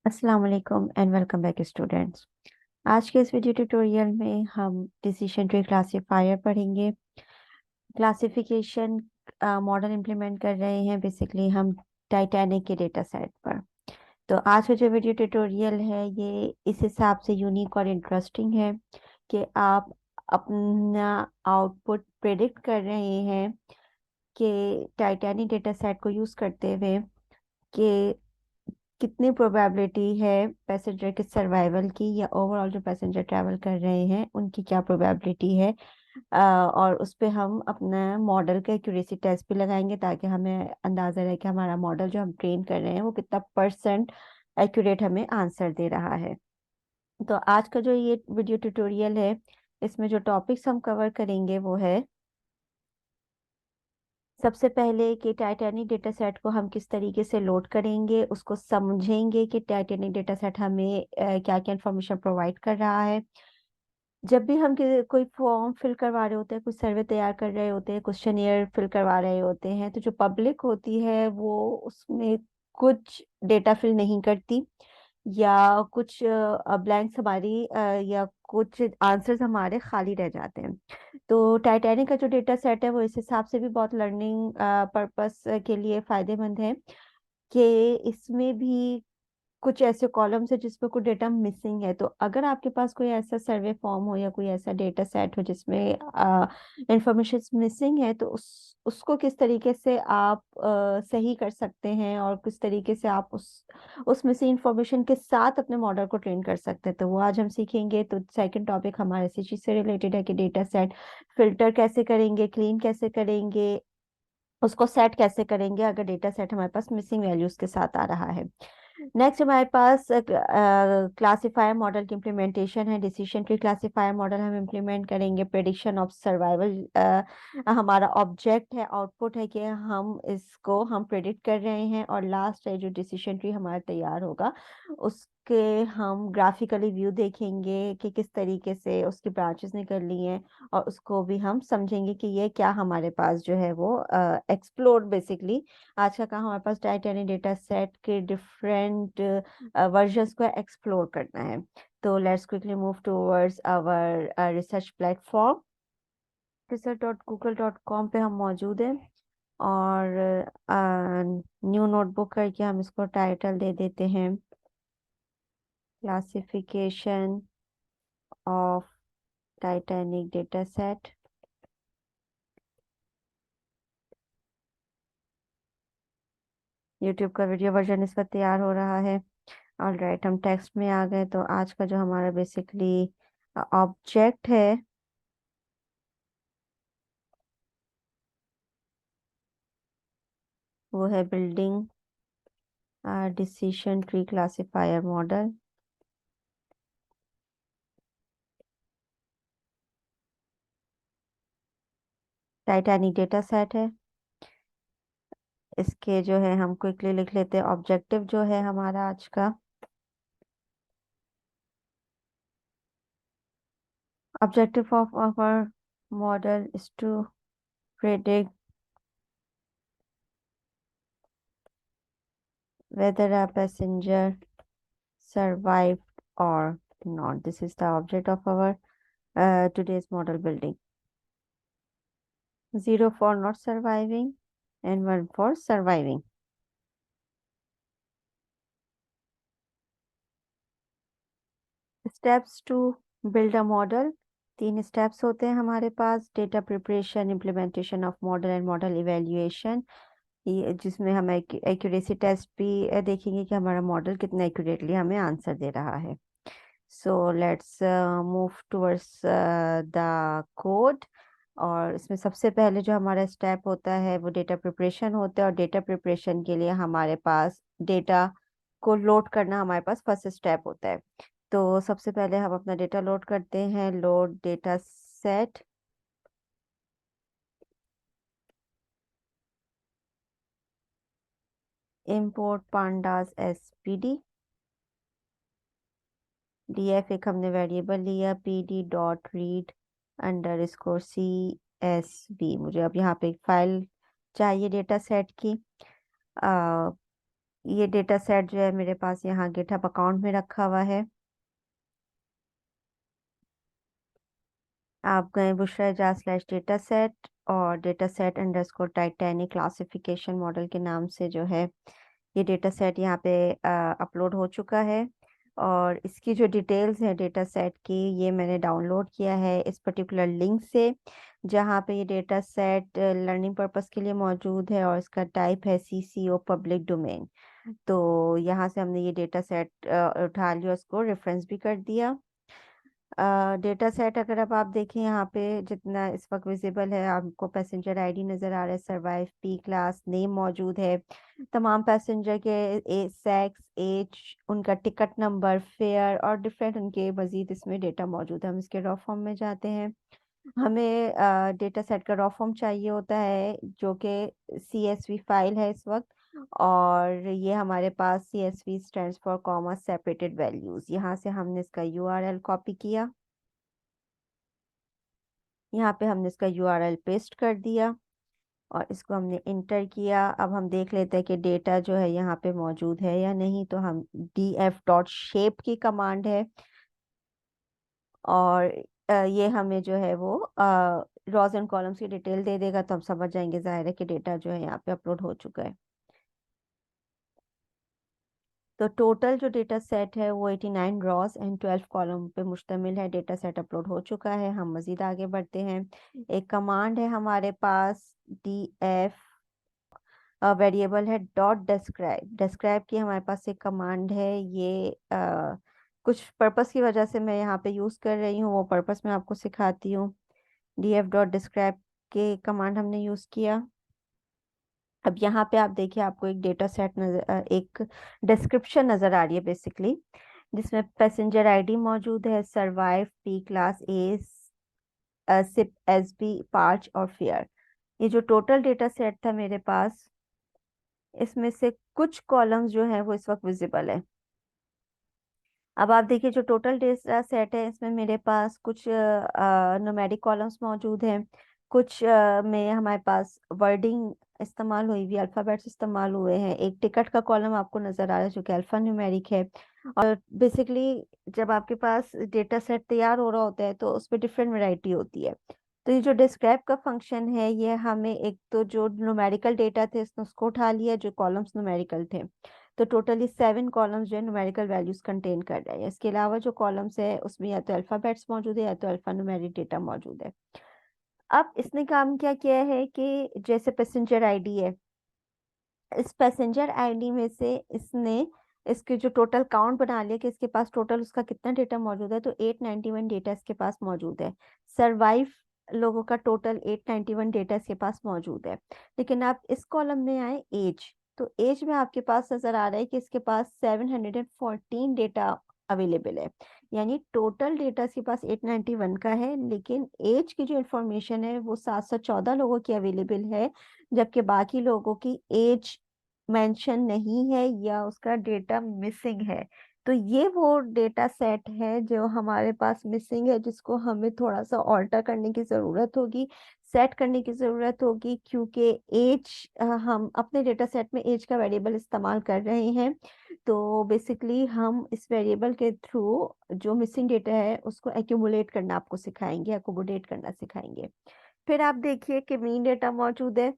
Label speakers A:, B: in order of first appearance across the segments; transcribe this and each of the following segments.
A: अस्सलाम वालेकुम and welcome back students. आज के इस वीडियो ट्यूटोरियल में हम डिसीजन ट्री क्लासिफायर पढ़ेंगे। क्लासिफिकेशन मॉडल इंप्लीमेंट कर रहे हैं बेसिकली हम टाइटैनिक के डेटा सेट पर। तो आज का जो वीडियो ट्यूटोरियल है ये इस हिसाब से यूनिक और इंटरेस्टिंग है कि आप अपना आउटपुट प्रेडिक्ट कर रहे हैं कि टाइटैनिक डेटा सेट को यूज़ करते हुए कि कितनी प्रोबेबिलिटी है पैसेंजर के सर्वाइवल की, या ओवरऑल जो पैसेंजर ट्रैवल कर रहे हैं उनकी क्या प्रोबेबिलिटी है। और उस पे हम अपना मॉडल का एक्यूरेसी टेस्ट भी लगाएंगे ताकि हमें अंदाज़ा रहे कि हमारा मॉडल जो हम ट्रेन कर रहे हैं वो कितना परसेंट एक्यूरेट हमें आंसर दे रहा है। तो आज का जो ये वीडियो ट्यूटोरियल है इसमें जो टॉपिक्स हम कवर करेंगे वो है सबसे पहले कि टाइटैनिक डेटा सेट को हम किस तरीके से लोड करेंगे, उसको समझेंगे कि टाइटैनिक डेटा सेट हमें क्या क्या इंफॉर्मेशन प्रोवाइड कर रहा है। जब भी हम कोई फॉर्म फिल करवा रहे होते हैं, कुछ सर्वे तैयार कर रहे होते हैं, क्वेश्चनियर फिल करवा रहे होते हैं, तो जो पब्लिक होती है वो उसमें कुछ डेटा फिल नहीं करती, या कुछ ब्लैंक्स हमारी या कुछ आंसर्स हमारे खाली रह जाते हैं। तो टाइटैनिक का जो डेटा सेट है वो इस हिसाब से भी बहुत लर्निंग पर्पस के लिए फायदेमंद है कि इसमें भी कुछ ऐसे कॉलम्स है जिसमें कोई डेटा मिसिंग है। तो अगर आपके पास कोई ऐसा सर्वे फॉर्म हो या कोई ऐसा डेटा सेट हो जिसमें इंफॉर्मेशन मिसिंग है, तो उसको किस तरीके से आप सही कर सकते हैं और किस तरीके से आप उस मिसिंग इंफॉर्मेशन के साथ अपने मॉडल को ट्रेन कर सकते हैं, तो वो आज हम सीखेंगे। तो सेकंड टॉपिक हमारे इसी चीज से रिलेटेड है कि डेटा सेट फिल्टर कैसे करेंगे, क्लीन कैसे करेंगे, उसको सेट कैसे करेंगे अगर डेटा सेट हमारे पास मिसिंग वैल्यूज के साथ आ रहा है। नेक्स्ट हमारे पास क्लासिफायर मॉडल की इम्प्लीमेंटेशन है। डिसीजन ट्री क्लासिफायर मॉडल हम इम्प्लीमेंट करेंगे। प्रेडिक्शन ऑफ सर्वाइवल हमारा ऑब्जेक्ट है, आउटपुट है कि हम इसको हम प्रेडिक्ट कर रहे हैं। और लास्ट है जो डिसीजन ट्री हमारा तैयार होगा उसके हम ग्राफिकली व्यू देखेंगे कि किस तरीके से उसकी ब्रांचेस निकल ली हैं, और उसको भी हम समझेंगे कि ये क्या हमारे पास जो है वो एक्सप्लोर बेसिकली आज का काम हमारे पास टाइटैनिक डेटा सेट के डिफरेंट वर्जन्स को एक्सप्लोर करना है। तो let's quickly move towards our research platform. research.google.com पे हम मौजूद हैं, और न्यू नोटबुक करके हम इसको टाइटल दे देते हैं classification of Titanic data set. YouTube का वीडियो वर्जन इस वक्त तैयार हो रहा है। ऑलराइट, हम टेक्स्ट में आ गए। तो आज का जो हमारा बेसिकली ऑब्जेक्ट है वो है building decision tree classifier model. Titanic data set है। इसके जो है हम क्विकली लिख लेते हैं ऑब्जेक्टिव जो है हमारा आज का। Objective of our model is to predict whether a passenger survived or not. This is the object of our today's model building. 0 for not surviving and 1 for surviving. Steps to build a model. 3 steps होते हैं हमारे पास: data preparation, implementation of model and model evaluation, ये जिसमें हम accuracy test भी देखेंगे कि हमारा मॉडल कितना एक्यूरेटली हमें आंसर दे रहा है। So let's move towards the code. और इसमें सबसे पहले जो हमारा स्टेप होता है वो डेटा प्रिपरेशन होता है, और डेटा प्रिपरेशन के लिए हमारे पास डेटा को लोड करना हमारे पास फर्स्ट स्टेप होता है। तो सबसे पहले हम अपना डेटा लोड करते हैं। Load data set. Import pandas spd। df एक हमने वेरिएबल लिया, pd dot read under score csv। मुझे अब यहाँ पे एक फाइल चाहिए डेटा सेट की। ये डेटा सेट जो है मेरे पास यहाँ गिटहब अकाउंट में रखा हुआ है। आप गए Bushra Ejaz slash data set और data set underscore Titanic classification model के नाम से जो है ये डेटा सेट यहाँ पे अपलोड हो चुका है। और इसकी जो डिटेल्स है डेटा सेट की, ये मैंने डाउनलोड किया है इस पर्टिकुलर लिंक से, जहाँ पे ये डेटा सेट लर्निंग पर्पस के लिए मौजूद है और इसका टाइप है CCO पब्लिक डोमेन। तो यहाँ से हमने ये डेटा सेट उठा लिया, उसको रेफरेंस भी कर दिया। डेटा सेट अगर अब आप देखें यहाँ पे जितना इस वक्त विजिबल है, आपको पैसेंजर आईडी नजर आ रहा है, सर्वाइव, पी क्लास, नेम मौजूद है, तमाम पैसेंजर के सेक्स, एज, उनका टिकट नंबर, फेयर और डिफरेंट उनके मजीद इसमें डेटा मौजूद है। हम इसके रॉ फॉर्म में जाते हैं। हमें डेटा सेट का रॉ फॉर्म चाहिए होता है जो कि CSV फाइल है इस वक्त। और ये हमारे पास CSV stands for comma separated values. यहाँ से हमने इसका URL कॉपी किया, यहाँ पे हमने इसका URL पेस्ट कर दिया और इसको हमने इंटर किया। अब हम देख लेते हैं कि डेटा जो है यहाँ पे मौजूद है या नहीं। तो हम df.shape की कमांड है और ये हमें जो है वो रॉज एंड कॉलम्स की डिटेल दे देगा, तो हम समझ जाएंगे जाहिर है कि डेटा जो है यहाँ पे अपलोड हो चुका है। तो टोटल जो डेटा सेट है वो 89 रॉज एंड 12 कॉलम पे मुश्तमिल है। डेटा सेट अपलोड हो चुका है। हम मजीद आगे बढ़ते हैं। एक कमांड है हमारे पास, df वेरिएबल है .describe। describe की हमारे पास एक कमांड है। ये कुछ पर्पस की वजह से मैं यहाँ पे यूज़ कर रही हूँ, वो पर्पस मैं आपको सिखाती हूँ। df.describe के कमांड हमने यूज़ किया। अब यहाँ पे आप देखिए, आपको एक डेटा सेट नजर एक डिस्क्रिप्शन नजर आ रही है बेसिकली, जिसमें पैसेंजर आईडी मौजूद है, सर्वाइव, पी क्लास, ए, सिप, SB, पार्च और फेयर। ये जो टोटल डेटा सेट था मेरे पास, इसमें से कुछ कॉलम्स जो है वो इस वक्त विजिबल है। अब आप देखिए, जो टोटल डेटा सेट है इसमें मेरे पास कुछ न्यूमेरिक कॉलम्स मौजूद हैं, कुछ में हमारे पास वर्डिंग इस्तेमाल हुई हुई, अल्फाबेट्स इस्तेमाल हुए हैं। एक टिकट का कॉलम आपको नजर आ रहा है जो कि अल्फा न्यूमेरिक है। और बेसिकली जब आपके पास डेटा सेट तैयार हो रहा होता है तो उसमें डिफरेंट वैरायटी होती है। तो ये जो डिस्क्राइब का फंक्शन है, ये हमें एक तो जो न्यूमेरिकल डेटा थे इसने उसको उठा लिया, जो कॉलम्स न्यूमेरिकल थे। तो टोटली 7 कॉलम्स जो है न्यूमेरिकल वैल्यूज कंटेन कर रहे हैं। इसके अलावा जो कॉलम्स है उसमें या तो अल्फाबेट्स मौजूद है या तो अल्फा न्यूमेरिक डेटा मौजूद है। अब इसने काम क्या किया है कि जैसे पैसेंजर आईडी है, इस पैसेंजर आईडी में से इसने इसके जो टोटल काउंट बना लिया कि इसके पास टोटल उसका कितना डेटा मौजूद है। तो 891 डेटा इसके पास मौजूद है। सर्वाइव लोगों का टोटल 891 डेटा इसके पास मौजूद है। लेकिन आप इस कॉलम में आए, एज, तो एज में आपके पास नजर आ रहा है कि इसके पास 714 डेटा अवेलेबल है। यानी टोटल डेटा इसके पास 891 का है, लेकिन एज की जो इंफॉर्मेशन है वो 714 लोगों की अवेलेबल है, जबकि बाकी लोगों की एज मेंशन नहीं है या उसका डेटा मिसिंग है। तो ये वो डेटा सेट है जो हमारे पास मिसिंग है, जिसको हमें थोड़ा सा ऑल्टर करने की जरूरत होगी, सेट करने की जरूरत होगी, क्योंकि एज, हम अपने डेटा सेट में एज का वेरिएबल इस्तेमाल कर रहे हैं। तो बेसिकली हम इस वेरिएबल के थ्रू जो मिसिंग डेटा है उसको एक्यूमुलेट करना आपको सिखाएंगे, एक्यूमुलेट करना सिखाएंगे। फिर आप देखिए कि मीन डेटा मौजूद है।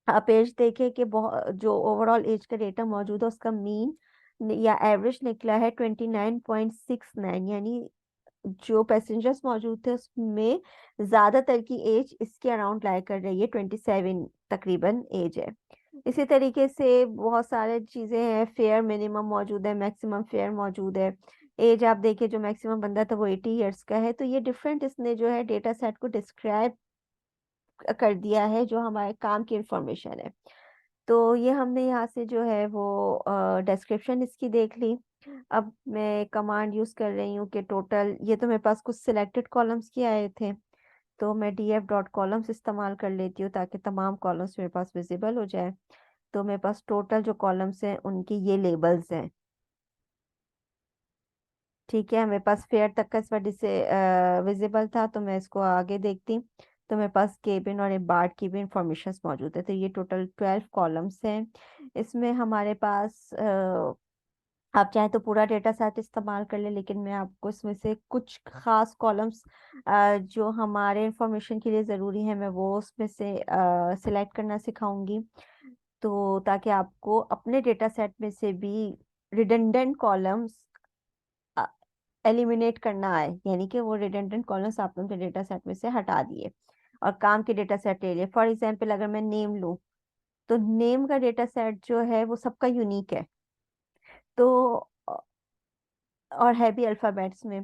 A: आप एज देखें कि बहुत जो ओवरऑल एज का डेटा मौजूद है उसका मीन या एवरेज निकला है 29.69। यानी जो पैसेंजर्स मौजूद थे उसमें ज्यादातर की एज इसके अराउंड लाई कर रही है, 27 तकरीबन एज है। इसी तरीके से बहुत सारे चीजें हैं, फेयर मिनिमम मौजूद है, मैक्सिमम फेयर मौजूद है। एज आप देखिए, जो मैक्सिमम बंदा था वो 80 ईयर्स का है। तो ये डिफरेंट इसने जो है डेटा सेट को डिस्क्राइब कर दिया है, जो हमारे काम की इंफॉर्मेशन है। तो ये हमने यहाँ से जो है वो डिस्क्रिप्शन इसकी देख ली। अब मैं कमांड यूज कर रही हूँ कि टोटल, ये तो मेरे पास कुछ सिलेक्टेड कॉलम्स के आए थे, तो मैं df.columns इस्तेमाल कर लेती हूँ ताकि तमाम कॉलम्स मेरे पास विजिबल हो जाए। तो मेरे पास टोटल जो कॉलम्स हैं उनकी ये लेबल्स हैं। ठीक है, मेरे पास फेयर तक का इस वजह से विजिबल था, तो मैं इसको आगे देखती। तो मेरे पास केबिन और बार्ड की भी इंफॉर्मेशन मौजूद है। तो ये टोटल 12 कॉलम्स हैं। इसमें हमारे पास आप चाहें तो पूरा डेटा सेट इस्तेमाल कर ले, लेकिन मैं आपको इसमें से कुछ खास कॉलम्स जो हमारे इंफॉर्मेशन के लिए ज़रूरी है, मैं वो उसमें से सिलेक्ट करना सिखाऊंगी। तो ताकि आपको अपने डेटा सेट में से भी रिडंडेंट कॉलम्स एलिमिनेट करना आए, यानी कि वो रिडंडेंट कॉलम्स आपने अपने डेटा सेट में से हटा दिए और काम के डेटा सेट ले लिए। फॉर एग्जांपल अगर मैं नेम लूँ, तो नेम का डेटा सेट जो है वो सबका यूनिक है। तो और है भी अल्फाबेट्स में।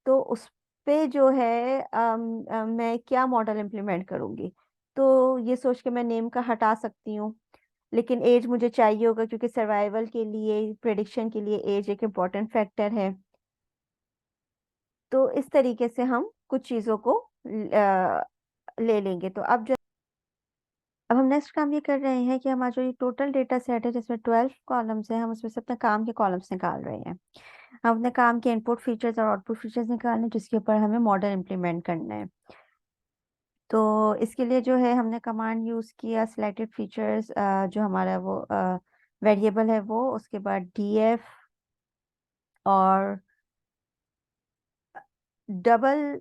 A: तो उस पे जो है मैं क्या मॉडल इम्प्लीमेंट करूंगी। तो ये सोच के मैं नेम का हटा सकती हूँ, लेकिन एज मुझे चाहिए होगा, क्योंकि सर्वाइवल के लिए, प्रेडिक्शन के लिए एज एक इम्पॉर्टेंट फैक्टर है। तो इस तरीके से हम कुछ चीज़ों को ले लेंगे। तो अब हम नेक्स्ट काम ये कर रहे हैं कि हमारा जो ये टोटल डेटा सेट है, जिसमें 12 कॉलम्स हैं, हम उसमें से अपने काम के कॉलम्स निकाल रहे हैं। हम अपने काम के इनपुट फीचर्स और आउटपुट फीचर्स निकालने, जिसके ऊपर हमें मॉडल इम्प्लीमेंट करना है। तो इसके लिए जो है हमने कमांड यूज़ किया सिलेक्टेड फीचर्स, जो हमारा वो वेरिएबल है वो, उसके बाद डीएफ और डबल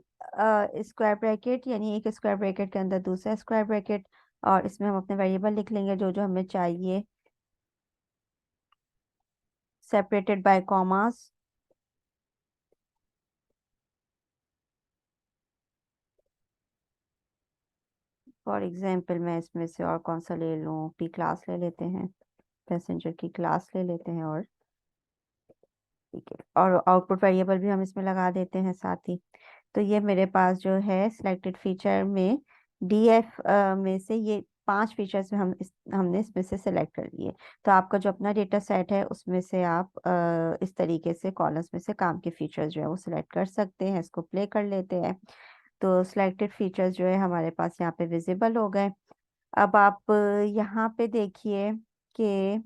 A: स्क्वायर ब्रैकेट, यानी एक स्क्वायर ब्रैकेट के अंदर दूसरा स्क्वायर ब्रैकेट, और इसमें हम अपने वेरिएबल लिख लेंगे जो जो हमें चाहिए, separated by commas. For example मैं इसमें से और कौन सा ले लूँ, पी क्लास ले लेते हैं, पैसेंजर की क्लास ले लेते हैं, और ठीक है, और आउटपुट वेरिएबल भी हम इसमें लगा देते हैं साथ ही। तो ये मेरे पास जो है सिलेक्टेड फीचर में डीएफ में से ये 5 फीचर्स में हमने इसमें से सिलेक्ट कर लिए। तो आपका जो अपना डेटा सेट है उसमें से आप इस तरीके से कॉलम्स में से काम के फीचर्स जो है वो सिलेक्ट कर सकते हैं। इसको प्ले कर लेते हैं। तो सिलेक्टेड फीचर्स जो है हमारे पास यहाँ पे विजिबल हो गए। अब आप यहाँ पे देखिए कि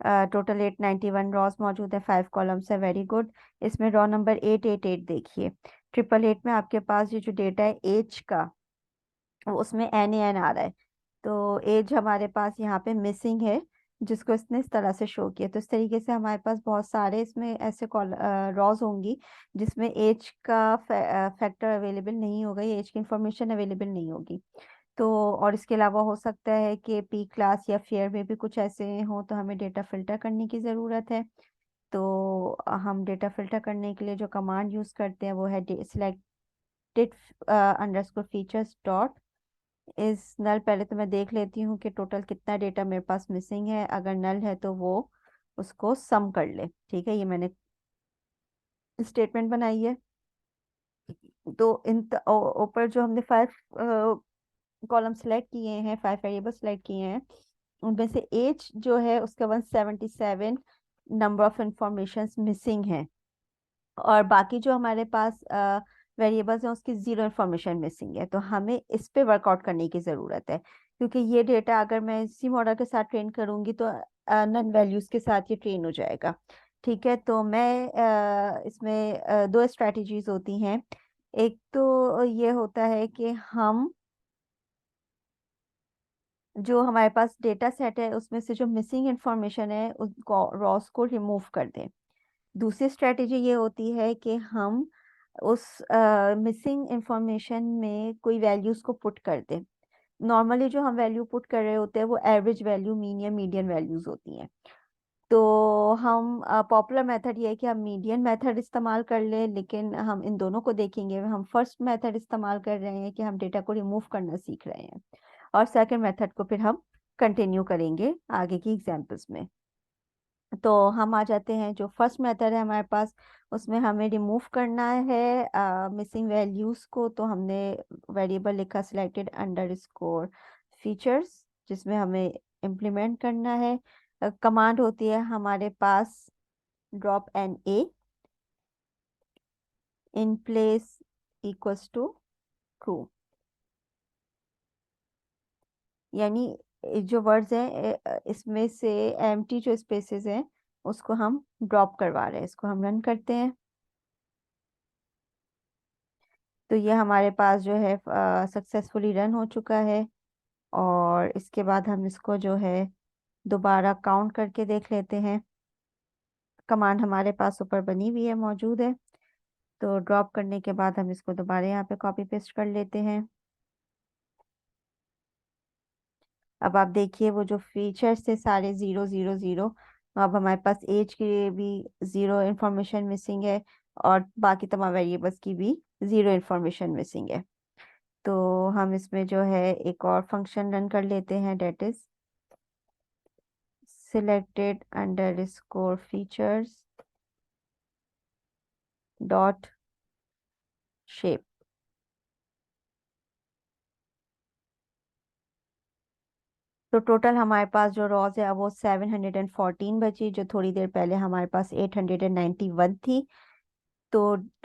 A: टोटल 891 रॉस मौजूद है, 5 कॉलम्स है, वेरी गुड। इसमें रॉ नंबर 888 देखिए, 888 में आपके पास ये जो डेटा है एज का, वो उसमें NaN आ रहा है। तो एज हमारे पास यहाँ पे मिसिंग है, जिसको इसने इस तरह से शो किया। तो इस तरीके से हमारे पास बहुत सारे इसमें ऐसे कॉल रॉज होंगी जिसमें एज का फैक्टर अवेलेबल नहीं होगा, एज की इंफॉर्मेशन अवेलेबल नहीं होगी। तो और इसके अलावा हो सकता है कि पी क्लास या फेयर में भी कुछ ऐसे हो, तो हमें डेटा फिल्टर करने की ज़रूरत है। तो हम डेटा फिल्टर करने के लिए जो कमांड यूज़ करते हैं वो है selected underscore features dot is null. पहले तो मैं देख लेती हूँ कि टोटल कितना डेटा मेरे पास मिसिंग है। अगर नल है तो वो उसको सम कर ले। ठीक है, ये मैंने स्टेटमेंट बनाई है। तो ऊपर जो हमने 5 कॉलम सेलेक्ट किए हैं, 5 वेरिएबल सेलेक्ट किए हैं, उनमें से एज जो है उसका 177 नंबर ऑफ इंफॉर्मेशन मिसिंग है, और बाकी जो हमारे पास वेरिएबल्स हैं उसकी 0 इंफॉर्मेशन मिसिंग है। तो हमें इस पे वर्कआउट करने की ज़रूरत है, क्योंकि ये डेटा अगर मैं इसी मॉडल के साथ ट्रेन करूंगी तो नन वैल्यूज के साथ ये ट्रेन हो जाएगा। ठीक है, तो मैं इसमें दो स्ट्रैटेजीज होती हैं। एक तो ये होता है कि हम जो हमारे पास डेटा सेट है उसमें से जो मिसिंग इंफॉर्मेशन है उसको रॉस को रिमूव कर दें। दूसरी स्ट्रेटेजी ये होती है कि हम उस मिसिंग इंफॉर्मेशन में कोई वैल्यूज को पुट कर दें। नॉर्मली जो हम वैल्यू पुट कर रहे होते हैं वो एवरेज वैल्यू, मीन या मीडियन वैल्यूज होती हैं। तो हम पॉपुलर मेथड ये है कि हम मीडियन मेथड इस्तेमाल कर लें, लेकिन हम इन दोनों को देखेंगे। हम फर्स्ट मेथड इस्तेमाल कर रहे हैं कि हम डेटा को रिमूव करना सीख रहे हैं, और सेकंड मेथड को फिर हम कंटिन्यू करेंगे आगे की एग्जांपल्स में। तो हम आ जाते हैं जो फर्स्ट मेथड है हमारे पास, उसमें हमें रिमूव करना है मिसिंग वैल्यूज को। तो हमने वेरिएबल लिखा सिलेक्टेड अंडरस्कोर फीचर्स, जिसमें हमें इम्प्लीमेंट करना है। कमांड होती है हमारे पास drop NA in place equals to true, यानी जो वर्ड्स हैं इसमें से एम्प्टी जो स्पेसेस हैं उसको हम ड्रॉप करवा रहे हैं। इसको हम रन करते हैं। तो ये हमारे पास जो है सक्सेसफुली रन हो चुका है। और इसके बाद हम इसको जो है दोबारा काउंट करके देख लेते हैं। कमांड हमारे पास ऊपर बनी हुई है, मौजूद है। तो ड्रॉप करने के बाद हम इसको दोबारा यहाँ पे कॉपी पेस्ट कर लेते हैं। अब आप देखिए वो जो फीचर्स थे सारे 0 0 0, अब हमारे पास एज की भी 0 इंफॉर्मेशन मिसिंग है, और बाकी तमाम वेरिएबल्स की भी 0 इंफॉर्मेशन मिसिंग है। तो हम इसमें जो है एक और फंक्शन रन कर लेते हैं, that is selected underscore features dot shape. तो टोटल हमारे पास जो रॉज है वो 714 बची, जो थोड़ी देर पहले हमारे पास 891 थी। तो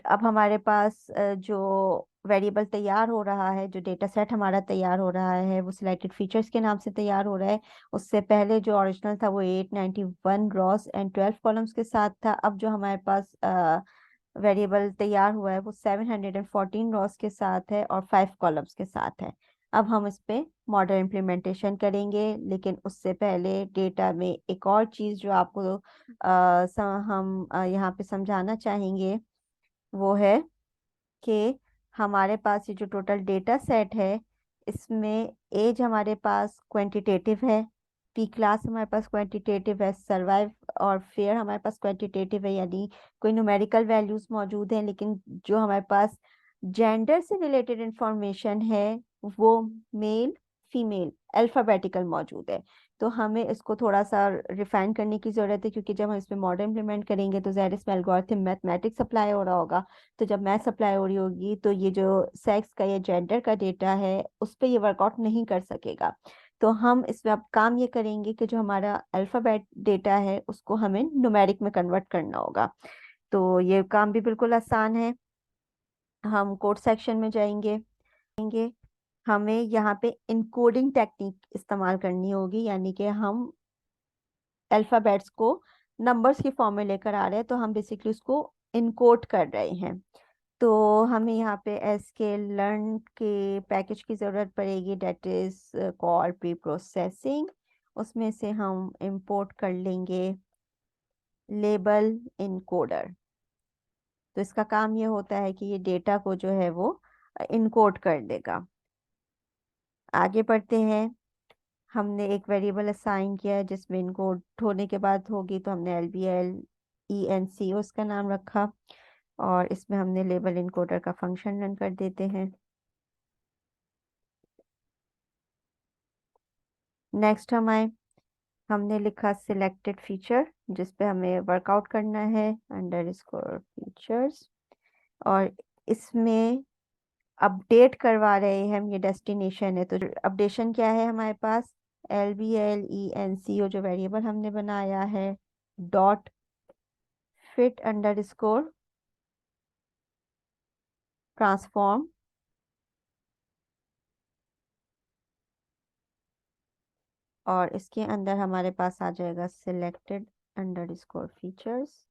A: अब हमारे पास जो वेरिएबल तैयार हो रहा है, जो डेटा सेट हमारा तैयार हो रहा है, वो सिलेक्टेड फीचर्स के नाम से तैयार हो रहा है। उससे पहले जो ओरिजिनल था वो 891 रॉस एंड 12 कॉलम्स के साथ था। अब जो हमारे पास वेरिएबल तैयार हुआ है वो 714 रॉस के साथ है और 5 कॉलम्स के साथ है। अब हम इस पे मॉडल इम्प्लीमेंटेशन करेंगे, लेकिन उससे पहले डेटा में एक और चीज़ जो आपको हम यहाँ पे समझाना चाहेंगे, वो है कि हमारे पास ये जो टोटल डेटा सेट है, इसमें एज हमारे पास क्वांटिटेटिव है, पी क्लास हमारे पास क्वांटिटेटिव है, सरवाइव और फेयर हमारे पास क्वांटिटेटिव है, यानी कोई न्यूमेरिकल वैल्यूज मौजूद हैं। लेकिन जो हमारे पास जेंडर से रिलेटेड इंफॉर्मेशन है वो मेल फीमेल अल्फाबेटिकल मौजूद है। तो हमें इसको थोड़ा सा रिफाइन करने की जरूरत है, क्योंकि जब हम इसमें मॉडल इम्प्लीमेंट करेंगे तो ज़ाहिर है इसमें एल्गोरिथम मैथमेटिक्स अप्लाई हो रहा होगा। तो जब मैथ्स अप्लाई हो रही होगी तो ये जो सेक्स का या जेंडर का डेटा है उस पर ये वर्कआउट नहीं कर सकेगा। तो हम इसमें अब काम ये करेंगे कि जो हमारा अल्फाबेट डेटा है उसको हमें न्यूमेरिक में कन्वर्ट करना होगा। तो ये काम भी बिल्कुल आसान है। हम कोड सेक्शन में जाएंगे। हमें यहाँ पे इनकोडिंग टेक्निक इस्तेमाल करनी होगी, यानी कि हम अल्फाबेट्स को नंबर्स की फॉर्म में लेकर आ रहे हैं, तो हम बेसिकली उसको इनकोड कर रहे हैं। तो हमें यहाँ पे sklearn के पैकेज की ज़रूरत पड़ेगी, that is call preprocessing. उसमें से हम इंपोर्ट कर लेंगे लेबल इनकोडर। तो इसका काम ये होता है कि ये डेटा को जो है वो इनकोड कर देगा। आगे बढ़ते हैं। हमने एक वेरिएबल असाइन किया है जिसमें इनकोड होने के बाद होगी, तो हमने LBL उसका नाम रखा, और इसमें हमने लेबल इनकोडर का फंक्शन रन कर देते हैं। नेक्स्ट हम आए, हमने लिखा सिलेक्टेड फीचर, जिस पे हमें वर्कआउट करना है, अंडर स्कोर फीचर्स। और इसमें अपडेट करवा रहे हैं हम, ये डेस्टिनेशन है। तो अपडेशन क्या है हमारे पास, LBLENCO जो वेरिएबल हमने बनाया है, dot fit under score transform. और इसके अंदर हमारे पास आ जाएगा सिलेक्टेड अंडर स्कोर फीचर्स।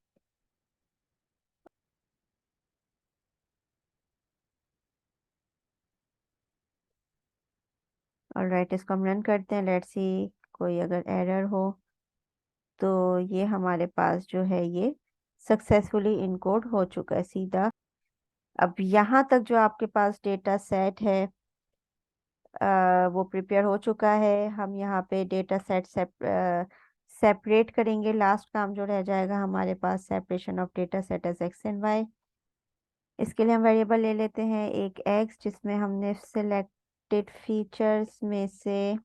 A: और राइट, इसको हम रन करते हैं, लेट्स सी कोई अगर एरर हो। तो ये हमारे पास जो है ये सक्सेसफुली इनकोड हो चुका है सीधा। अब यहाँ तक जो आपके पास डेटा सेट है वो प्रिपेयर हो चुका है। हम यहाँ पे डेटा सेट सेपरेट करेंगे। लास्ट काम जो रह जाएगा हमारे पास, separation of data set as X and Y. इसके लिए हम वेरिएबल ले लेते हैं एक एक्स, जिसमें हमने सिलेक्टेड फीचर्स में से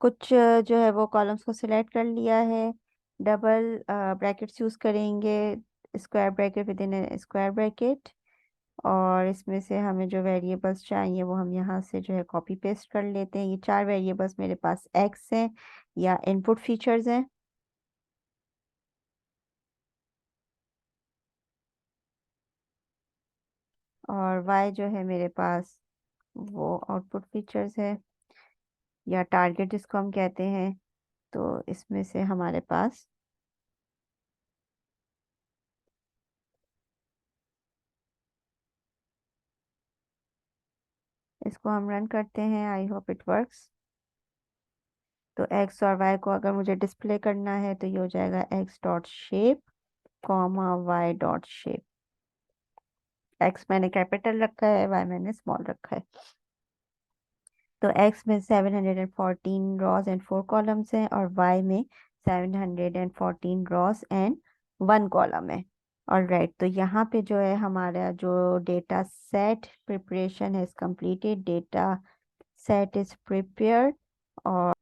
A: कुछ जो है वो कॉलम्स को सिलेक्ट कर लिया है। डबल ब्रैकेट्स यूज करेंगे, square bracket with in square bracket. और इसमें से हमें जो वेरिएबल्स चाहिए वो हम यहाँ से जो है कॉपी पेस्ट कर लेते हैं। ये 4 वेरिएबल्स मेरे पास एक्स हैं या इनपुट फीचर्स हैं, और वाई जो है मेरे पास वो आउटपुट फीचर्स है या टारगेट जिसको हम कहते हैं। तो इसमें से हमारे पास इसको हम रन करते हैं, आई होप इट वर्क्स। तो एक्स और वाई को अगर मुझे डिस्प्ले करना है तो ये हो जाएगा X dot shape comma Y dot shape. X मैंने कैपिटल रखा है, वाई मैंने स्मॉल रखा है। तो एक्स में 714 रॉज एंड 4 कॉलम्स हैं और वाई में 714 रॉज एंड 1 कॉलम है। और राइट, तो यहाँ पे जो है हमारा जो डेटा सेट प्रिपरेशन है completed, data set is prepared. और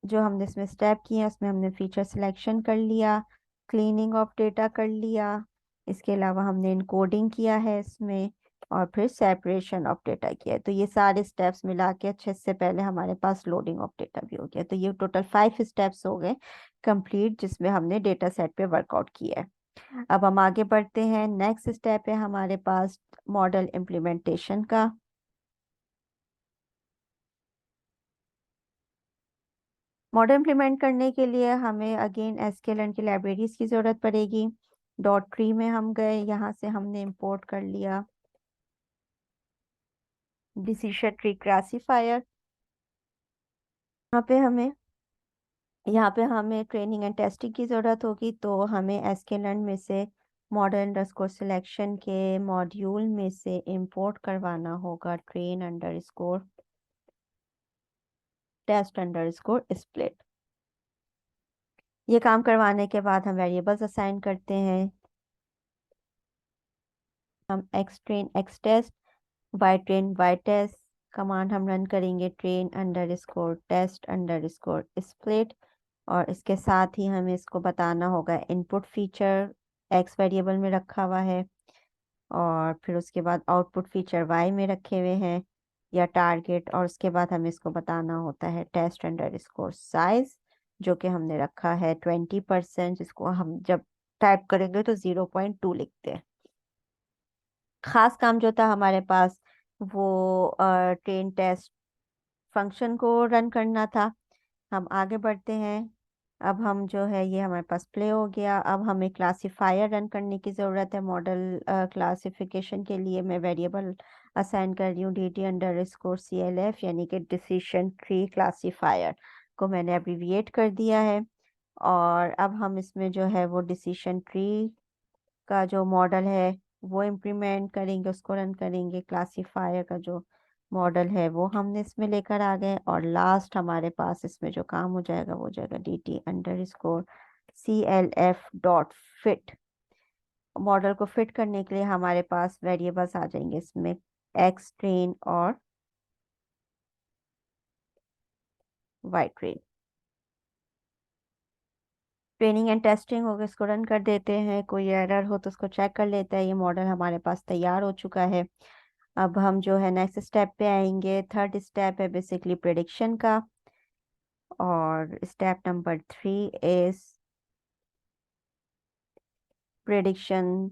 A: जो हमने इसमें स्टेप किए हैं उसमें हमने फीचर सिलेक्शन कर लिया, क्लीनिंग ऑफ डेटा कर लिया, इसके अलावा हमने इनकोडिंग किया है इसमें, और फिर सेपरेशन ऑफ डेटा किया है। तो ये सारे स्टेप्स मिला के अच्छे से पहले हमारे पास लोडिंग ऑफ डेटा भी हो गया। तो ये टोटल 5 स्टेप्स हो गए कंप्लीट, जिसमें हमने डेटा सेट पे वर्कआउट किया है। अब हम आगे बढ़ते हैं, नेक्स्ट स्टेप है हमारे पास मॉडल इम्प्लीमेंटेशन का। मॉडल इम्प्लीमेंट करने के लिए हमें अगेन एसक्यूएल की लाइब्रेरीज की ज़रूरत पड़ेगी। डॉट ट्री में हम गए, यहाँ से हमने इंपोर्ट कर लिया डिसीजन ट्री क्लासीफायर। यहाँ पे हमें ट्रेनिंग एंड टेस्टिंग की ज़रूरत होगी, तो हमें एसक्यूएल में से मॉडल अंडरस्कोर सिलेक्शन के मॉड्यूल में से इंपोर्ट करवाना होगा train underscore test underscore split. ये काम करवाने के बाद हम वेरिएबल्स असाइन करते हैं। हम X train X test Y train Y test command हम रन करेंगे, train underscore test underscore split. और इसके साथ ही हमें इसको बताना होगा इनपुट फीचर एक्स वेरिएबल में रखा हुआ है, और फिर उसके बाद आउटपुट फीचर वाई में रखे हुए हैं या टारगेट। और उसके बाद हमें इसको बताना होता है टेस्ट अंडरस्कोर साइज, जो कि हमने रखा है 20%, जिसको हम जब टाइप करेंगे तो 0.2 लिखते हैं। खास काम जो था हमारे पास वो ट्रेन टेस्ट फंक्शन को रन करना था। हम आगे बढ़ते हैं। अब हम जो है ये हमारे पास प्ले हो गया। अब हमें क्लासिफायर रन करने की ज़रूरत है। मॉडल क्लासिफिकेशन के लिए मैं वेरिएबल असाइन कर रही हूँ DT_CLF, यानी कि डिसीजन ट्री क्लासिफायर को मैंने एब्रीविएट कर दिया है। और अब हम इसमें जो है वो डिसीजन ट्री का जो मॉडल है वो इम्प्लीमेंट करेंगे, उसको रन करेंगे। क्लासिफायर का जो मॉडल है वो हमने इसमें लेकर आ गए। और लास्ट हमारे पास इसमें जो काम हो जाएगा वो हो जाएगा DT_CLF डॉट फिट। मॉडल को फिट करने के लिए हमारे पास वेरिएबल्स आ जाएंगे इसमें एक्स ट्रेन और Y train. Training and testing हो गया, इसको रन कर देते हैं। कोई एरर हो तो उसको चेक कर लेते हैं। ये मॉडल हमारे पास तैयार हो चुका है। अब हम जो है नेक्स्ट स्टेप पे आएंगे। थर्ड स्टेप है बेसिकली प्रेडिक्शन का, और step number 3 is prediction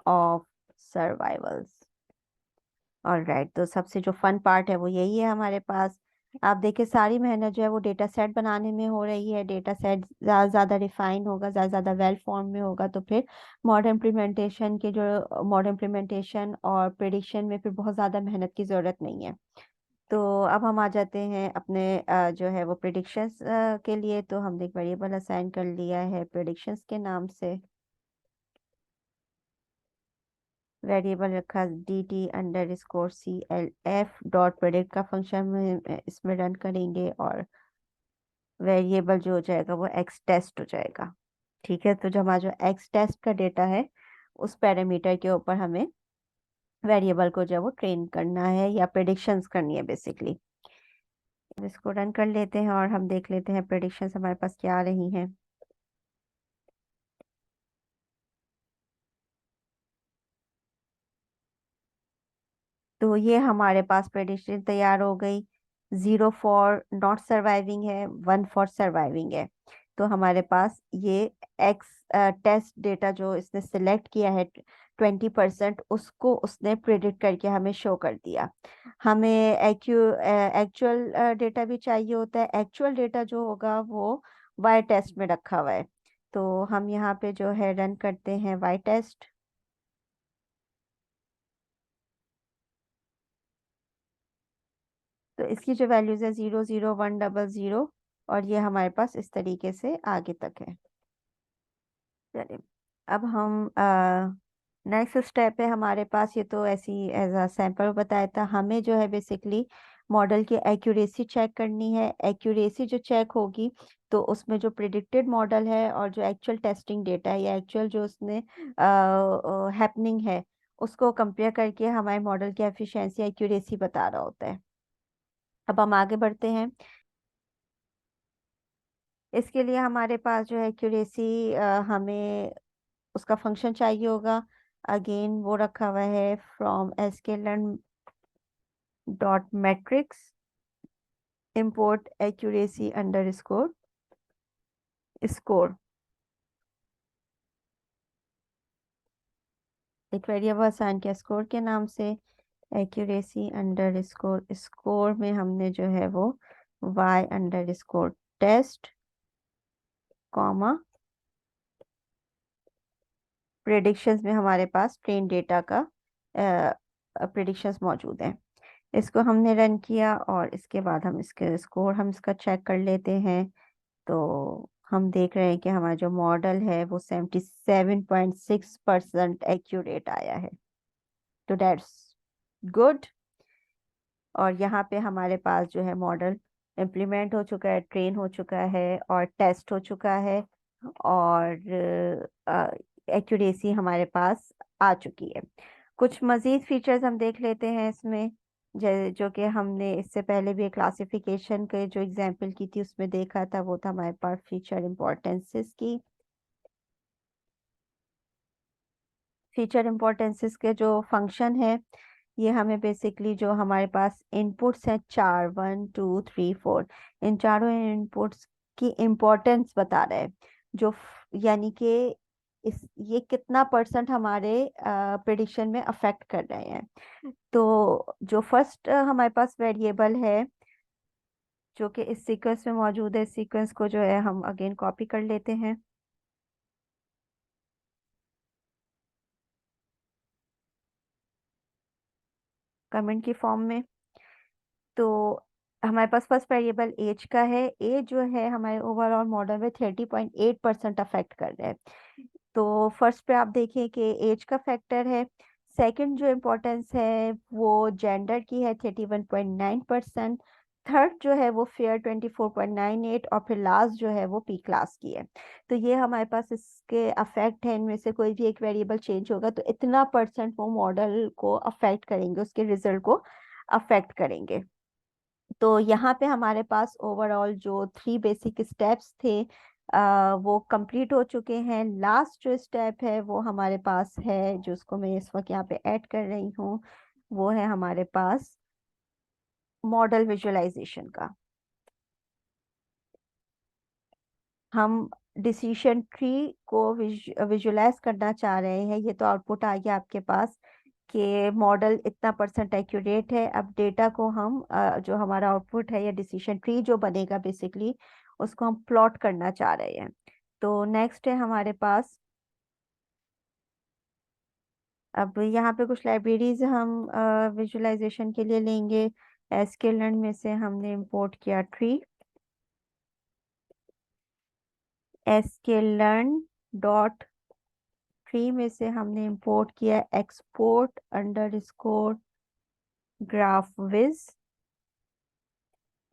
A: of survivals. और राइट, तो सबसे जो फन पार्ट है वो यही है हमारे पास। आप देखिए सारी मेहनत जो है वो डेटा सेट बनाने में हो रही है। डेटा सेट ज़्यादा ज़्यादा रिफाइन होगा, ज़्यादा ज़्यादा वेल फॉर्म में होगा, तो फिर मॉडर्न इम्प्लीमेंटेशन और प्रेडिक्शन में फिर बहुत ज़्यादा मेहनत की ज़रूरत नहीं है। तो अब हम आ जाते हैं अपने जो है वो प्रिडिक्शंस के लिए। तो हमने एक वेरिएबल असाइन कर लिया है प्रिडिक्शंस के नाम से। वेरिएबल रखा DT_CLF डॉट प्रेडिक्ट का फंक्शन में इसमें रन करेंगे, और वेरिएबल जो हो जाएगा वो एक्स टेस्ट हो जाएगा। ठीक है, तो जो हमारा जो एक्स टेस्ट का डेटा है उस पैरामीटर के ऊपर हमें वेरिएबल को जो है वो ट्रेन करना है या प्रिडिक्शंस करनी है बेसिकली। इसको रन कर लेते हैं और हम देख लेते हैं प्रेडिक्शंस हमारे पास क्या आ रही हैं। तो ये हमारे पास प्रेडिक्शन तैयार हो गई। 0 फॉर नॉट सर्वाइविंग है, 1 फॉर सर्वाइविंग है। तो हमारे पास ये एक्स टेस्ट डेटा जो इसने सिलेक्ट किया है 20%, उसको उसने प्रेडिक्ट करके हमें शो कर दिया। हमें एक्चुअल डेटा भी चाहिए होता है। एक्चुअल डेटा जो होगा वो वाई टेस्ट में रखा हुआ है। तो हम यहाँ पे जो है रन करते हैं वाई टेस्ट। तो इसकी जो वैल्यूज है 00100, और ये हमारे पास इस तरीके से आगे तक है। चलिए, अब हम नेक्स्ट स्टेप है हमारे पास, ये तो ऐसी एज अ सैंपल बताया था, हमें जो है बेसिकली मॉडल की एक्यूरेसी चेक करनी है। एक्यूरेसी जो चेक होगी, तो उसमें जो प्रिडिक्टेड मॉडल है और जो एक्चुअल टेस्टिंग डेटा है या एक्चुअल जो उसने हैपनिंग है, उसको कंपेयर करके हमारे मॉडल की एफिशिएंसी एक्यूरेसी बता रहा होता है। अब हम आगे बढ़ते हैं। इसके लिए हमारे पास जो है एक्यूरेसी, हमें उसका फंक्शन चाहिए होगा। अगेन वो रखा हुआ है from sklearn dot matrix import accuracy underscore score। एक वेरिएबल असाइन किया स्कोर के नाम से, accuracy underscore score में हमने जो है वो y underscore test comma predictions में हमारे पास ट्रेन डेटा का प्रेडिक्शंस मौजूद हैं। इसको हमने रन किया और इसके बाद हम इसके स्कोर हम इसका चेक कर लेते हैं। तो हम देख रहे हैं कि हमारा जो मॉडल है वो 77.6% एक्यूरेट आया है। तो दैट्स गुड। और यहाँ पे हमारे पास जो है मॉडल इम्प्लीमेंट हो चुका है, ट्रेन हो चुका है और टेस्ट हो चुका है, और एक्यूरेसी हमारे पास आ चुकी है। कुछ मज़ीद फीचर्स हम देख लेते हैं इसमें, जो कि हमने इससे पहले भी क्लासिफिकेशन के जो एग्जांपल की थी उसमें देखा था, वो था हमारे पास फीचर इम्पोर्टेंसेस की। फीचर इम्पोर्टेंसेस के जो फंक्शन है, ये हमें बेसिकली जो हमारे पास इनपुट्स हैं चार, 1 2 3 4, इन चारों इनपुट्स की इम्पोर्टेंस बता रहा है। जो यानी कि इस ये कितना परसेंट हमारे प्रिडिक्शन में अफेक्ट कर रहे हैं। तो जो फर्स्ट हमारे पास वेरिएबल है जो कि इस सीक्वेंस में मौजूद है, सीक्वेंस को जो है हम अगेन कॉपी कर लेते हैं कमेंट की फॉर्म में। तो हमारे पास फर्स्ट वेरिएबल एज का है। एज जो है हमारे ओवरऑल मॉडल में 30.8% अफेक्ट कर रहा है। तो फर्स्ट पे आप देखिए कि एज का फैक्टर है। सेकंड जो इम्पोर्टेंस है वो जेंडर की है, 31.9%। थर्ड जो है वो फेयर 24.98, और फिर लास्ट जो है वो पी क्लास की है। तो ये हमारे पास इसके अफेक्ट है। इनमें से कोई भी एक वेरिएबल चेंज होगा तो इतना परसेंट वो मॉडल को अफेक्ट करेंगे, उसके रिजल्ट को अफेक्ट करेंगे। तो यहाँ पे हमारे पास ओवरऑल जो 3 बेसिक स्टेप्स थे वो कंप्लीट हो चुके हैं। लास्ट जो स्टेप है वो हमारे पास है, जो उसको मैं इस वक्त यहाँ पे ऐड कर रही हूँ, वो है हमारे पास मॉडल विजुअलाइजेशन का। हम डिसीजन ट्री को विजुअलाइज करना चाह रहे हैं। ये तो आउटपुट आ गया आपके पास कि मॉडल इतना परसेंट एक्यूरेट है। अब डेटा को हम जो हमारा आउटपुट है या डिसीजन ट्री जो बनेगा बेसिकली, उसको हम प्लॉट करना चाह रहे हैं। तो नेक्स्ट है हमारे पास, अब यहाँ पे कुछ लाइब्रेरीज हम विजुअलाइजेशन के लिए लेंगे। sklearn में से हमने इंपोर्ट किया ट्री, sklearn डॉट ट्री में से हमने इंपोर्ट किया एक्सपोर्ट अंडरस्कोर ग्राफविज।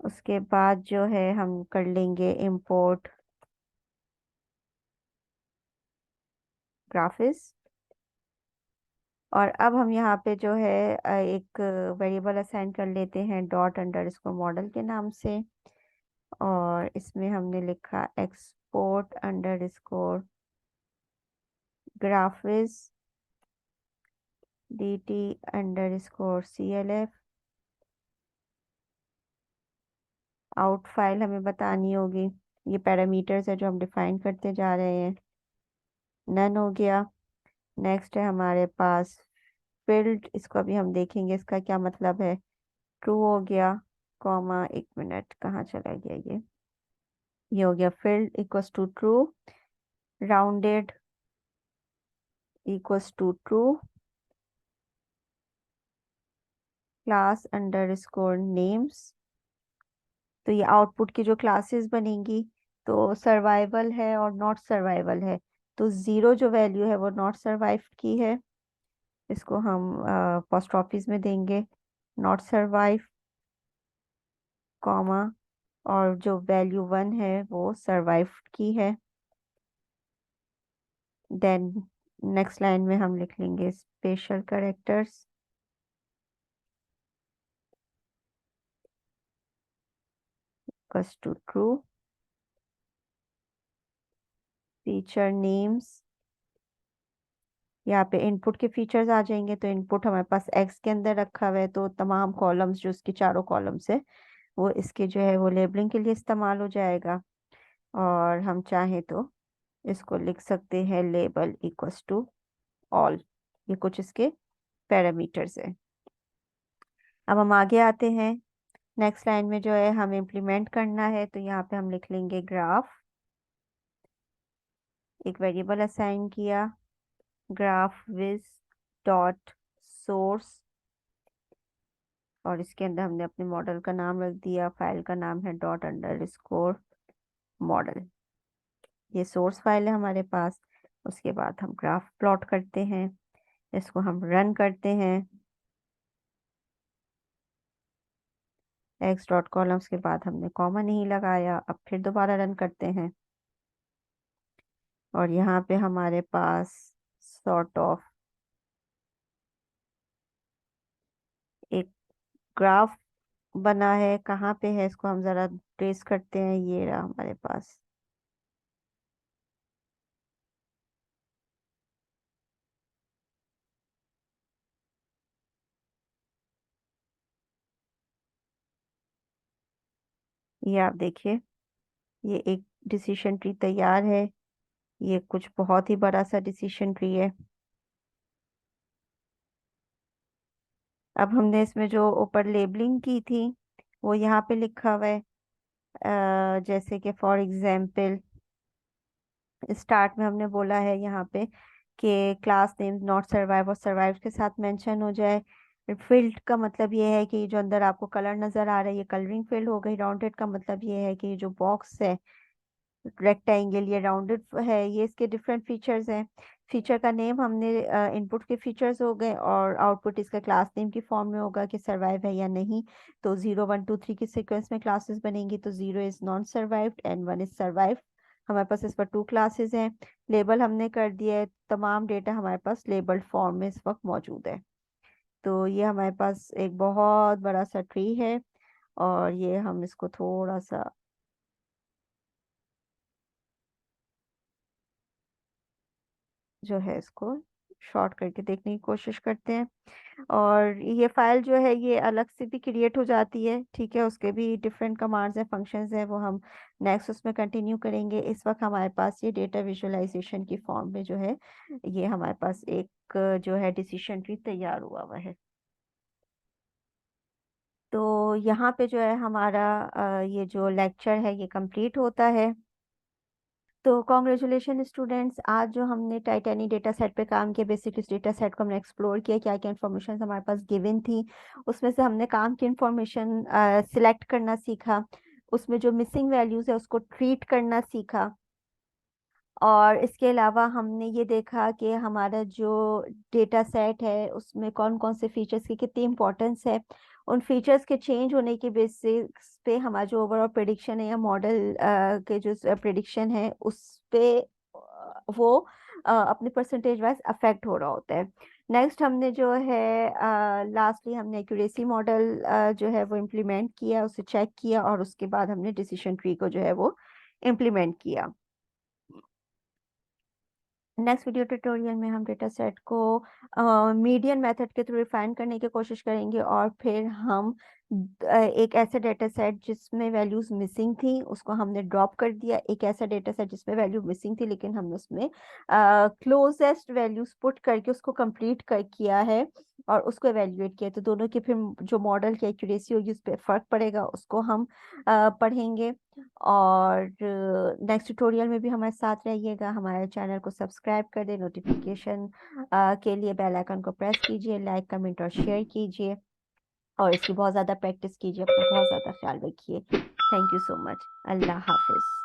A: उसके बाद जो है हम कर लेंगे इंपोर्ट ग्राफिक्स। और अब हम यहाँ पे जो है एक वेरिएबल असाइन कर लेते हैं डॉट अंडरस्कोर मॉडल के नाम से, और इसमें हमने लिखा export underscore graphics dt underscore clf। Out file हमें बतानी होगी, ये पैरामीटर्स है जो हम डिफाइन करते जा रहे हैं। नन हो गया। नेक्स्ट है हमारे पास फील्ड, इसको अभी हम देखेंगे इसका क्या मतलब है। ट्रू हो गया, कॉमा, एक मिनट कहाँ चला गया ये हो गया filled equals to true, rounded equals to true, class underscore names. तो ये आउटपुट की जो क्लासेस बनेंगी, तो सर्वाइवल है और नॉट सर्वाइवल है। तो 0 जो वैल्यू है वो नॉट सर्वाइव की है, इसको हम पोस्ट ऑफिस में देंगे नॉट सर्वाइव, कॉमा, और जो वैल्यू 1 है वो सर्वाइव की है। देन नेक्स्ट लाइन में हम लिख लेंगे special characters equals to true. Feature names, यहाँ पे इनपुट के फीचर्स आ जाएंगे। तो इनपुट हमारे पास एक्स के अंदर रखा हुआ है, तो तमाम कॉलम्स जो उसकी चारों कॉलम्स है वो इसके जो है वो लेबलिंग के लिए इस्तेमाल हो जाएगा। और हम चाहें तो इसको लिख सकते हैं लेबल इक्वल्स टू ऑल। ये कुछ इसके पैरामीटर्स है। अब हम आगे आते हैं। नेक्स्ट लाइन में जो है हमें इम्प्लीमेंट करना है, तो यहाँ पे हम लिख लेंगे ग्राफ। एक वेरिएबल असाइन किया, ग्राफ विज डॉट सोर्स, और इसके अंदर हमने अपने मॉडल का नाम रख दिया। फाइल का नाम है डॉट अंडरस्कोर मॉडल। ये सोर्स फाइल है हमारे पास। उसके बाद हम ग्राफ प्लॉट करते हैं, इसको हम रन करते हैं। एक्स डॉट कॉलम्स के बाद हमने कॉमा नहीं लगाया। अब फिर दोबारा रन करते हैं, और यहाँ पे हमारे पास सॉर्ट ऑफ एक ग्राफ बना है। कहाँ पे है, इसको हम जरा ट्रेस करते हैं। ये रहा हमारे पास। ये आप देखिए, ये एक डिसीजन ट्री तैयार है। ये कुछ बहुत ही बड़ा सा डिसीजन ट्री है। अब हमने इसमें जो ऊपर लेबलिंग की थी वो यहाँ पे लिखा हुआ है। जैसे कि फॉर एग्जाम्पल स्टार्ट में हमने बोला है यहाँ पे कि क्लास नेम नॉट सर्वाइव और सर्वाइव के साथ मेंशन हो जाए। फील्ड का मतलब ये है कि जो अंदर आपको कलर नजर आ रहा है ये कलरिंग फील्ड हो गई। राउंडेड का मतलब ये है कि जो बॉक्स है रेक्टेंगल ये राउंडेड है। ये इसके डिफरेंट फीचर्स हैं। फीचर का नेम हमने इनपुट के फीचर्स हो गए, और आउटपुट इसका क्लास नेम की फॉर्म में होगा कि सर्वाइव है या नहीं। तो 0 1 2 3 की सीक्वेंस में क्लासेस बनेंगी। तो 0 is non survived and 1 is survive. हमारे पास इस पर 2 क्लासेस हैं। लेबल हमने कर दिया है। तमाम डेटा हमारे पास लेबल्ड फॉर्म में इस वक्त मौजूद है। तो ये हमारे पास एक बहुत बड़ा सा ट्री है, और ये हम इसको थोड़ा सा जो है इसको शॉर्ट करके देखने की कोशिश करते हैं। और ये फाइल जो है ये अलग से भी क्रिएट हो जाती है, ठीक है। उसके भी डिफरेंट कमांड्स हैं, फंक्शंस हैं, वो हम नेक्स्ट उसमें कंटिन्यू करेंगे। इस वक्त हमारे पास ये डेटा विजुअलाइजेशन की फॉर्म में जो है ये हमारे पास एक जो है डिसीजन ट्री तैयार हुआ हुआ है। तो यहाँ पे जो है हमारा ये जो लेक्चर है ये कंप्लीट होता है। तो कॉन्ग्रेचुलेशन स्टूडेंट्स, आज जो हमने टाइटैनिक डेटा सेट पे काम किया, बेसिक इस डेटा सेट को हमने एक्सप्लोर किया, क्या क्या इन्फॉर्मेशन हमारे पास गिवन थी। उसमें से हमने काम की इन्फॉर्मेशन सिलेक्ट करना सीखा। उसमें जो मिसिंग वैल्यूज है उसको ट्रीट करना सीखा। और इसके अलावा हमने ये देखा कि हमारा जो डेटा सेट है उसमें कौन कौन से फीचर्स की कितनी इंपॉर्टेंस है। उन फीचर्स के चेंज होने की बेसिस पे हमारा जो ओवरऑल प्रिडिक्शन है या मॉडल के जो प्रिडिक्शन है उस पे वो अपने परसेंटेज वाइज अफेक्ट हो रहा होता है। नेक्स्ट हमने जो है लास्टली हमने एक्यूरेसी मॉडल जो है वो इम्प्लीमेंट किया, उसे चेक किया, और उसके बाद हमने डिसीजन ट्री को जो है वो इम्प्लीमेंट किया। नेक्स्ट वीडियो ट्यूटोरियल में हम डेटा सेट को मीडियन मेथड के थ्रू रिफाइन करने की कोशिश करेंगे, और फिर हम एक ऐसा डेटा सेट जिसमें वैल्यूज मिसिंग थी उसको हमने ड्रॉप कर दिया। एक ऐसा डेटा सेट जिसमें वैल्यू मिसिंग थी लेकिन हमने उसमें क्लोजेस्ट वैल्यूज पुट करके उसको कंप्लीट कर किया है और उसको एवेल्युएट किया। तो दोनों की फिर जो मॉडल की एक्यूरेसी होगी उस पर फर्क पड़ेगा, उसको हम पढ़ेंगे। और नेक्स्ट ट्यूटोरियल में भी हमारे साथ रहिएगा। हमारे चैनल को सब्सक्राइब कर दें, नोटिफिकेशन के लिए बेल आइकन को प्रेस कीजिए, लाइक कमेंट और शेयर कीजिए। और इसकी बहुत ज्यादा प्रैक्टिस कीजिए, अपना बहुत ज्यादा ख्याल रखिए। Thank you so much. Allah Hafiz.